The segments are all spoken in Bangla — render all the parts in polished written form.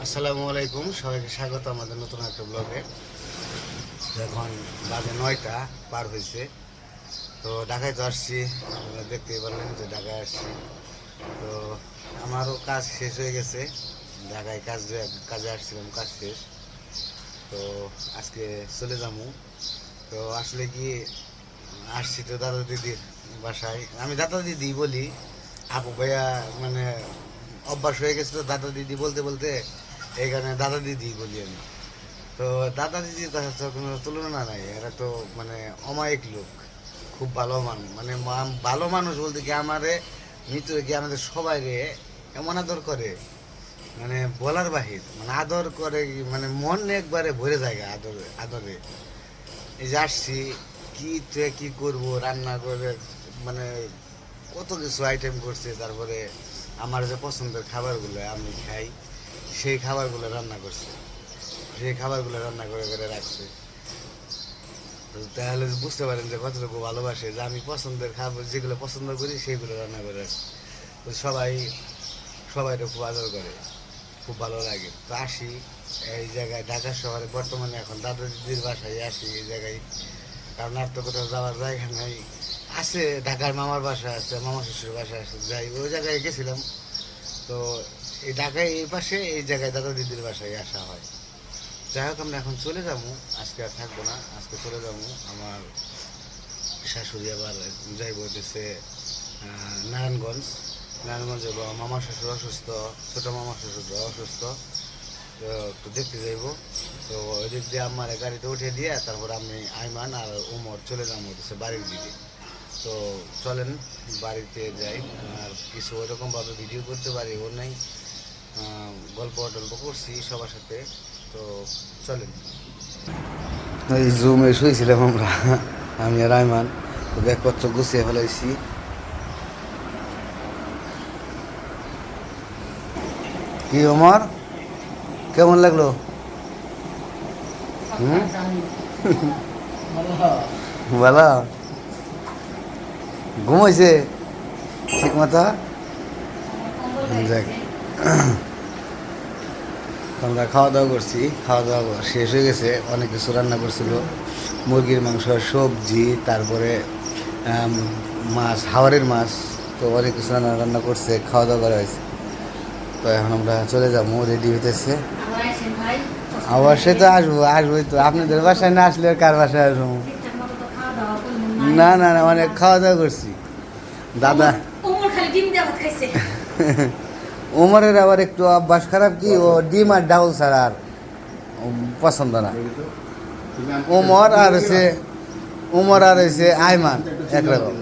আসসালামু আলাইকুম, সবাইকে স্বাগত আমাদের নতুন একটা ব্লগে। এখন বাজে 9টা পার হয়েছে। তো ঢাকায় তো আসছি, আপনারা দেখতেই পারলেন যে ঢাকায় আসছি। তো আমারও কাজ শেষ হয়ে গেছে, ঢাকায় কাজে আসছিলাম, কাজ শেষ। তো আজকে চলে যাবো। তো আসলে কি আসছি তো দাদা দিদির বাসায়, আমি দাদা দিদি বলি, আপু ভাইয়া মানে অভ্যাস হয়ে গেছে তো দাদা দিদি বলতে বলতে, এই কারণে দাদা দিদি বলি আমি। তো দাদা দিদির কথা তো কোনো তুলনা নাই, এরা তো মানে অমায়িক লোক, খুব ভালো মানুষ, মানে ভালো মানুষ বলতে কি আমারে মৃত্যু কি আমাদের সবাই রে এমন আদর করে, মানে বলার বাহির, মানে আদর করে মানে মন একবারে ভরে যায় আদরে আদরে। এই যে আসছি, কি থেকে কি করবো রান্না করে, মানে কত কিছু আইটেম করছে, তারপরে আমার যে পছন্দের খাবারগুলো আমি খাই সেই খাবারগুলো রান্না করছে, সেই খাবারগুলো রান্না করে করে রাখছে। তো তাহলে বুঝতে পারেন যে কতটুকু ভালোবাসে, যে আমি পছন্দের খাবার যেগুলো পছন্দ করি সেইগুলো রান্না করে রাখছে। তো সবাই তো খুব আদর করে, খুব ভালো লাগে। তো আসি এই জায়গায়, ঢাকা শহরে বর্তমানে এখন দাদা দিদির বাসায় আসি এই জায়গায়, কারণ আর তো কোথাও যাওয়ার জায়গা নাই। আছে ঢাকার মামার বাসা আছে, মামা শ্বশুর বাসা আছে, যাই ওই জায়গায় গেছিলাম। তো এই ঢাকায় এই পাশে এই জায়গায় দাদা দিদির বাসায় আসা হয়। যাই হোক, আমরা এখন চলে যাবো, আজকে আর থাকবো না, আজকে চলে যাবো। আমার শাশুড়ি আবার যাইব হচ্ছে নারায়ণগঞ্জ। নারায়ণগঞ্জ যাবো, মামা শ্বশুর অসুস্থ, ছোটো মামা শ্বশুর অসুস্থ, তো একটু দেখতে যাইব। তো ওই দিক দিয়ে আমার গাড়িতে উঠে দিয়ে তারপর আমি আইমান আর উমর চলে যাবো হচ্ছে বাড়ির দিকে। তো চলেন বাড়িতে যাই। আর কিছু ওইরকমভাবে ভিডিও করতে পারি ও নাই, গল্প টল্প করছি সবার সাথে। তো চলেন। এই জুমে শুয়েছিলাম আমরা, আমি আর আইমান। তো ব্যাগপত্র গুছিয়ে ফেলাইছি। কি ওমর, কেমন লাগলো? হুম, ভালো ঘুমাইছে ঠিক মতো? যাক, আমরা খাওয়া দাওয়া করছি, খাওয়া দাওয়া শেষ হয়ে গেছে। অনেক কিছু রান্না করছিল, মুরগির মাংস, সবজি, তারপরে মাছ, হাওরের মাছ। তো অনেক কিছু রান্না রান্না করছে, খাওয়া দাওয়া করা হয়েছে। তো এখন আমরা চলে যাবো, রেডি হইতেছে। আবার সে তো আসবোই তো, আপনাদের বাসায় না আসলে কার বাসায় আসবো? না না না, অনেক খাওয়া দাওয়া করছি দাদা। ওমরের আবার একটু অভ্যাস খারাপ, কি ও ডিম আর ডাউল ছাড়া আর পছন্দ না। ওমর আর হয়েছে আইমান একরকম।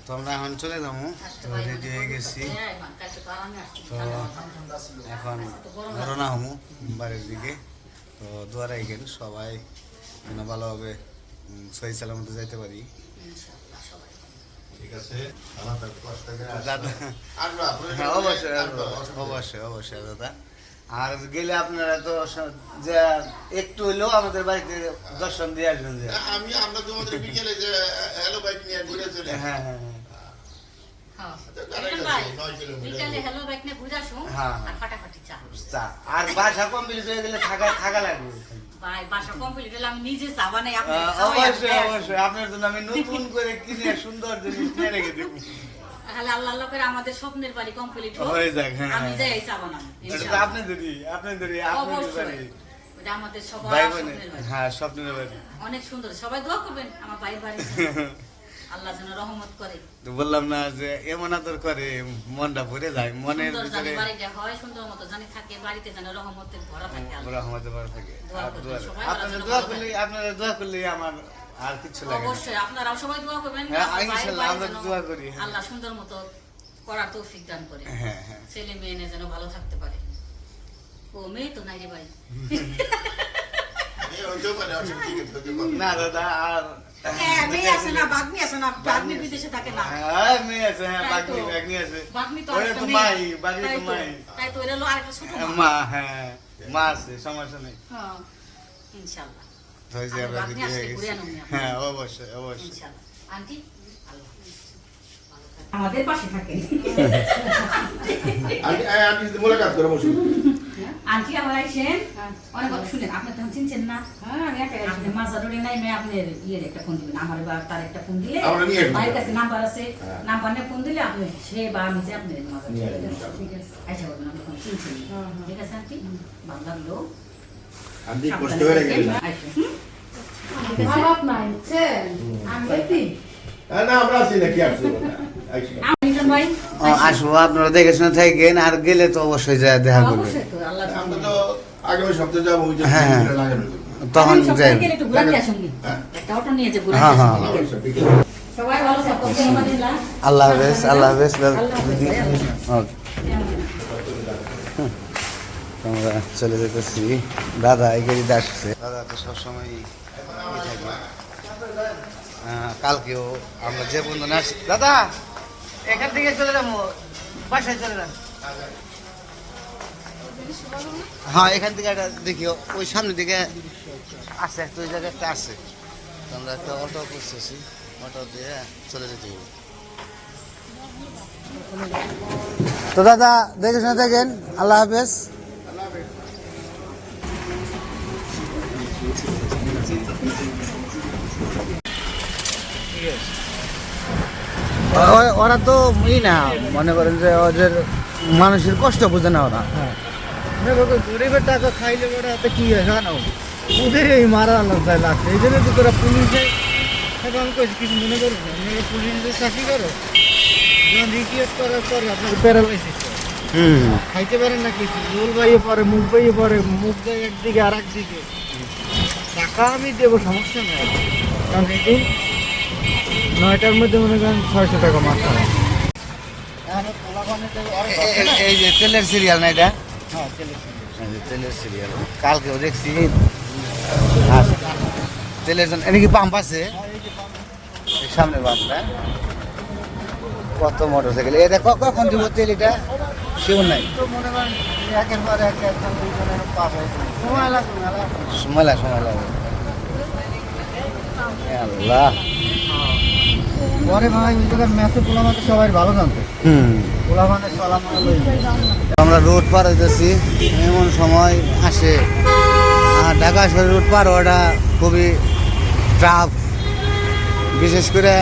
তো আমরা এখন চলে যাবো, তো রেডি হয়ে গেছি। তো এখন রওনা হবো বাড়ির দিকে। তো দুয়ারে গেল সবাই যেন ভালোভাবে সহি সালামতে যাইতে পারি। দাদা, হ্যাঁ অবশ্যই অবশ্যই অবশ্যই দাদা। আর গেলে আপনারা তো যে একটু হইলেও আমাদের বাড়িতে দর্শন দিয়ে আসবেন। যে আমরা তোমাদের বিকেলে যে হ্যালো বাইক নিয়ে ঘুরে চলে। হ্যাঁ হ্যাঁ চা আর বাসা কমপ্লিট হয়ে গেলে থাকা লাগবে। অবশ্যই অবশ্যই আপনার জন্য আমি নতুন করে কিনে সুন্দর জিনিস কিনে রেখে দেবো। আমাদের স্বপ্নের বাড়ি কমপ্লিট হয়ে যাক। আমি যাই চাবো না আপনাদেরই আমাদের ভাই সবার বোনের, স্বপ্নের বাড়ি। হ্যাঁ স্বপ্নের বাড়ি। অনেক সুন্দর, সবাই দোয়া করবেন আমার ভাইয়ের বাড়ি আল্লাহ যেন রহমত করে। তো বললাম না যে এমন আদর করে মনটা ভরে যায়, মনের সুন্দর ভিতরে জানি বাড়িটা হয়, সুন্দর মতো জানি থাকে, বাড়িতে যেন রহমতে ভরা থাকে আল্লাহ। রহমতে ভরা থাকে। দোয়া করবেন সবাই, আপনারা দোয়া করলে আমার আর কিছু লাগে না। অবশ্যই আপনারাও সবাই দোয়া করবেন। হ্যাঁ আমার ভাই ইনশাআল্লাহ আমরা যেন দোয়া করি। হ্যাঁ আল্লাহ সুন্দর মতো করার তৌফিক দান করে। হ্যাঁ হ্যাঁ। ছেলে মেয়ে যেন ভালো থাকতে পারে। ও মেয়ে তো নাই রে ভাই। না দাদা, আর মেয়ে আছে না, বাগনি আছে না, বাগনি বিদেশে থাকে না। হ্যাঁ মেয়ে আছে, হ্যাঁ বাগনি আছে। বাগনি তো ওরে আরেকটা তো মেয়ে। মাই, বাগনি তো মাই। তাই তো এর হলো আরেকটা ছোট মা। মা, হ্যাঁ মা আছে, সমস্যা নেই। হ্যাঁ ইনশাআল্লাহ। হয়েছে আমরা রেডি হয়ে গেছি। হ্যাঁ অবশ্যই অবশ্যই। ইনশাআল্লাহ। আন্টি আল্লাহ হাফেজ। ভালো থাকবেন। আমাদের পাশে থাকেন। আন্টি যদি মোলাকাত করে বসুন। আন্টি আমার আইসেন অনেক কথা শুনেন, আপনি তখন চিনছেন না। আমি একা আপনি মাজারুরে নাই মেয়ে আপনার ইয়ের একটা ফোন দিবেন, আমার বা তার একটা ফোন দিলে আমরা নিয়ে আসবো। ভাইয়ের কাছে নাম্বার আছে, হ্যাঁ। নাম্বার নিয়ে ফোন দিলে আপনি সে বা আমি যে আপনার মাজার নিয়ে চলে আসবো, যাবেন। ঠিক আছে। আইসা বলবেন আপনি তখন চিনছেন না। হ্যাঁ, হ্যাঁ। ঠিক আছে আন্টি, ভালো লাগলো। আন্টি কষ্ট সাবধানে হয়ে থাকেন। গেল। আচ্ছা, হুম? অভাব নাই বুঝছেন আমি এতি না আমরা আছি না কি আসছে আইসি আমি মিলন ভাই আসবো, আপনারা দেখে শুনে থাকেন, আর গেলে তো অবশ্যই যায় দেখা করবেন। অবশ্যই তো আল্লাহ আমরা তো আগামী সপ্তাহে যাবো ওই যে হ্যাঁ, হ্যাঁ। বিকেলে লাগানো যাবে। তখন আমি সপ্তাহে যাই। গেলে একটু ঘুরে নিয়ে আসুন নি। হ্যাঁ। একটা অটো নিয়ে যে ঘুরে হ্যাঁ, নিয়ে হ্যাঁ। আসুন। আবার সব বিকেলে। সবাই ভালো থাকো, আলহামদুলিল্লাহ। আল্লাহ হাফেজ, আল্লাহ হাফেজ। আল্লাহ হাফেজ ভাই, আল্লাহ হাফেজ। ওকে, আমরা চলে যেতেছি। দাদা এই গাড়িতে আসছে, দাদা তো সবসময় থাকে। কালকেও আমরা যে বন্ধু আসছি, দাদা এখান থেকে চলে যাবো, বাসায় চলে যান। হ্যাঁ, এখান থেকে একটা দেখি ওই সামনের দিকে আছে, একটা ওই জায়গায় একটা আছে। তো আমরা একটা অটো করতেছি, অটো দিয়ে চলে যেতে হবে। তো দাদা দেখে শুনে থাকেন, আল্লাহ হাফেজ। ওরা তো না মনে করেন যে ওদের মানুষের কষ্ট বোঝে না ওরা। গরিবের টাকা খাইলে ওরা হাতে কি হয় জানো ওদের এই মারা আলাদা লাগছে এই জন্য তো তোরা পুলিশে এবং কিছু মনে করো না আপনারা পুলিশে চাকরি করো রিক্রিয়েট করার পর আপনার প্যারালাইসিস খাইতে পারেন না কিছু রোল বাইয়ে পরে মুখ বাইয়ে পরে মুখ দেয় একদিকে আর একদিকে টাকা আমি দেবো সমস্যা নেই কারণ এদিন 9টার মধ্যে মনে করেন 600 টাকা মাছ খাওয়া এই যে তেলের সিরিয়াল না এটা, হ্যাঁ চলে এই যে তেলের সিরিয়াল কালকেও দেখছি। তেলের জন্য এনে কি পাম্প আছে, এই সামনে পাম্পটা। কত মোটর সাইকেল, এটা কখন দিব তেল, এটা শিওর নাই। তো মনে করেন একের পর এক একজন দুজনের পাবে সময় লাগবে না সময় লাগে। আল্লাহ, পরে ভাই ওই জায়গার ম্যাচে পোলামাতে সবাই ভালো জানতো পোলামানে চলামানে লই আমরা রোড পার হইতেছি, এমন সময় আসে ঢাকা শহরের রোড পার হওয়াটা খুবই ট্রাফ, বিশেষ করে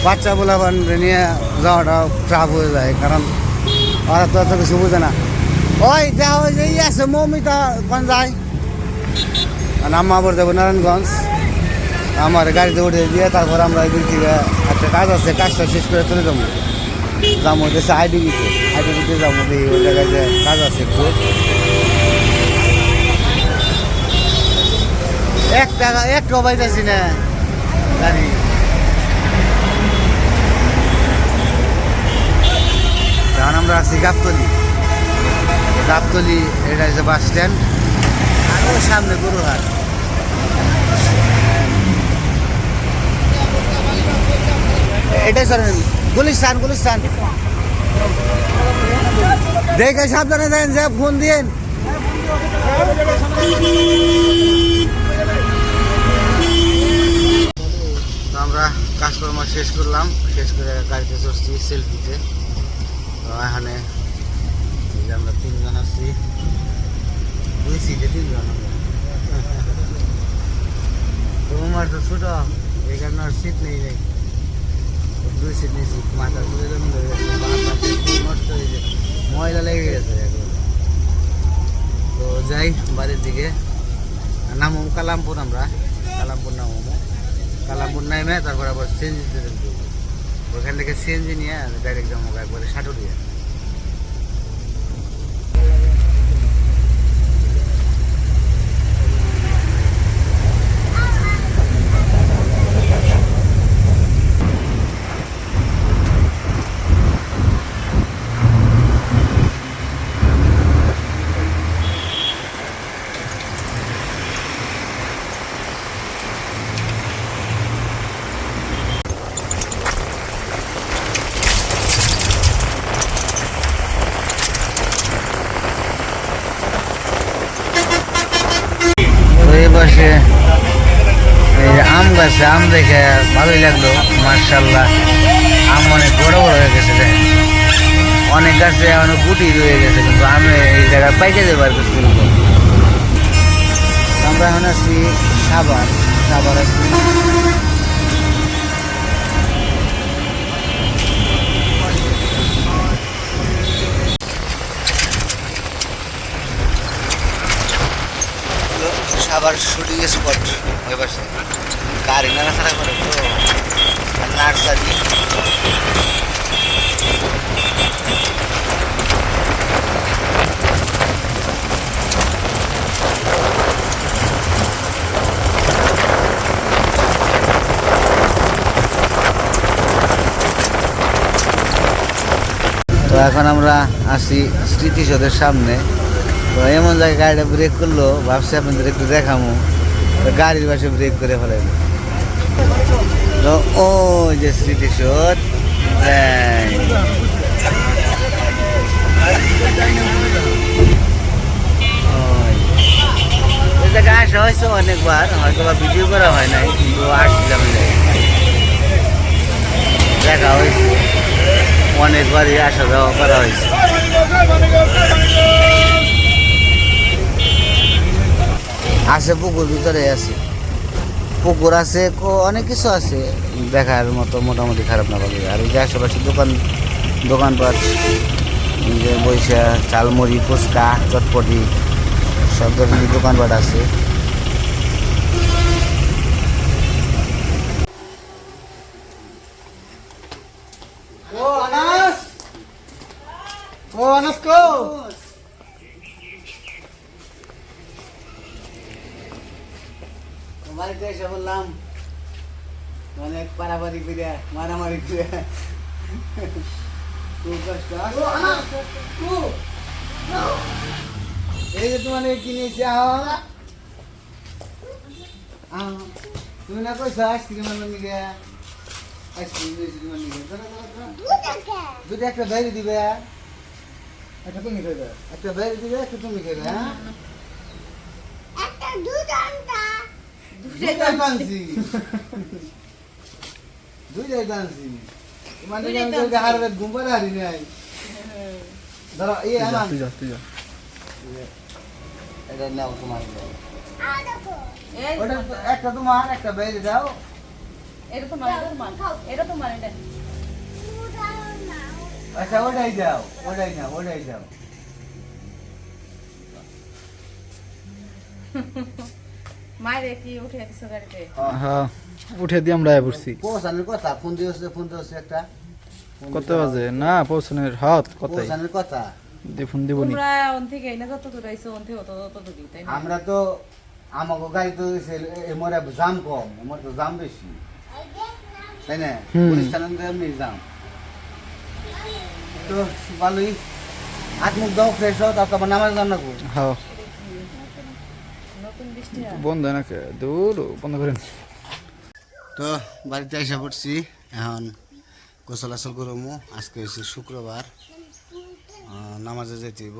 বাচ্চা পোলাপান নিয়ে যাওয়াটা ট্রাফ হয়ে যায়, কারণ ওরা তো এত কিছু বুঝে না। ওই যা ওই যে আছে মৌমিতা কোন যায়, আম্মা আবার যাবো নারায়ণগঞ্জ, আমার গাড়িতে উঠে দিয়ে তারপর আমরা এদিক থেকে একটা কাজ আছে, কাজটা শেষ করে চলে যাবো। যাবো হচ্ছে আইডিবিতে যাবো, দেখি ওই জায়গায় যে কাজ আছে একটু। একটু পাইতেছি না গাড়ি। কারণ আমরা আছি গাবতলি, এটা হচ্ছে বাস স্ট্যান্ড, আর ওর সামনে গরুহাট। এটাই স্যার গুলিস্তান দেখে সাবধানে দেন, যে ফোন দিয়েন। তো আমরা কাজকর্ম শেষ করলাম, শেষ করে গাড়িতে চড়ছি সেলফিতে। তো এখানে এই যে আমরা 3 জন আছি, 2 সিটে 3 জন। তোমার তো ছোট, এই কারণে আর সিট নেই, 2 সিট নিয়েছি, মাথা ঘুরে জন্য হয়ে গেছে, নষ্ট হয়ে গেছে, ময়লা লেগে গেছে একবার। তো যাই বাড়ির দিকে, নামো কালামপুর, আমরা কালামপুর কালামপুর নামে তারপর আবার সিএনজিতে দেবো, ওখান থেকে সিএনজি নিয়ে ডাইরেক্ট যাবো একবারে সাটুরিয়া। এই পাশে এই আম গাছে আম দেখে ভালোই লাগলো, মার্শাল্লাহ। আম অনেক বড় বড় হয়ে গেছে দেখেন, অনেক গাছে অনেক গুটি রয়ে গেছে, কিন্তু আমি এই জায়গায় পাইকে যাবো আর কিছু। আমরা এখন আছি সাভার আছি। সাভার শুটিং স্পট ওই পাশে গাড়ি নাড়াচাড়া করে তো নার্সারি। তো এখন আমরা আসি স্মৃতিসৌধের সামনে। তো এমন জায়গায় গাড়িটা ব্রেক করলো, ভাবছি আপনাদের একটু দেখামো, তো গাড়ির পাশে ব্রেক করে ফেলেন। তো ওই যে স্মৃতিসৌধ, এই জায়গায় আসা হয়েছে অনেকবার, হয়তো বা ভিডিও করা হয় নাই, কিন্তু আসছিলাম দেখা হয়েছে অনেকবারই, আসা যাওয়া করা হয়েছে। আছে পুকুর ভিতরে আছে, পুকুর আছে, অনেক কিছু আছে দেখার মতো, মোটামুটি খারাপ না পাবে। আর এই যে আশেপাশে দোকানপাট, যে বৈশা চালমুড়ি, ফুচকা, চটপটি সব ধরনের দোকানপাট আছে। বাড়িতে এসে বললাম অনেক পারাপারি করে মারামারি করে খুব কষ্ট। এই যে তোমার কিনেছি, তুমি না কইছো আইসক্রিম নিবে, আইসক্রিম দিয়েছি তোমার নিবে, দুটো একটা বাইরে দিবে, একটা তুমি খাইবে, একটা বাইরে দিবে, একটা তুমি খাইবে। হ্যাঁ দুইটাই টানছি, মানে হারবে ঘুমপারে হারি নাই। ধরো এটা নাও তোমার, একটা তোমার, একটা বাইরে দাও। আচ্ছা ওটাই দাও, ওটাই নাও, ওটাই দাও। মায়ের কি উঠে গেছে গাড়িতে? হ্যাঁ উঠে দিয়ে আমরা পড়ছি। পৌঁছানোর কথা, ফোন দিয়েছে একটা, কত বাজে না পৌঁছানোর হাত কত পৌঁছানোর কথা, ফোন দিবনি। তোমরা ওন থেকে এনে যত দূর আইছো ওন থেকে তত দূর, তাই না? আমরা তো আমাকে গাড়ি তো এমরা জাম কম, এমর তো জাম বেশি, তাই না? পুলিশ থানার এমনি জাম। তো ভালোই হাত মুখ দাও, ফ্রেশ হও, তারপর নামাজ দাও না। হ্যাঁ নতুন বৃষ্টি বন্ধ হয় নাকি, দূর বন্ধ করেন। তো বাড়িতে এসে পড়ছি, এখন গোসল আসল করবো। আজকে হচ্ছে শুক্রবার, নামাজে যেতে হইব।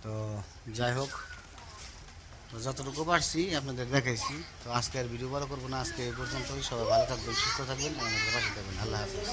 তো যাই হোক, তো যতটুকু পারছি আপনাদের দেখাইছি। তো আজকে আর ভিডিও বড় করবো না, আজকে এই পর্যন্তই। সবাই ভালো থাকবেন, সুস্থ থাকবেন, আমাদের পাশে থাকবেন। আল্লাহ হাফিজ।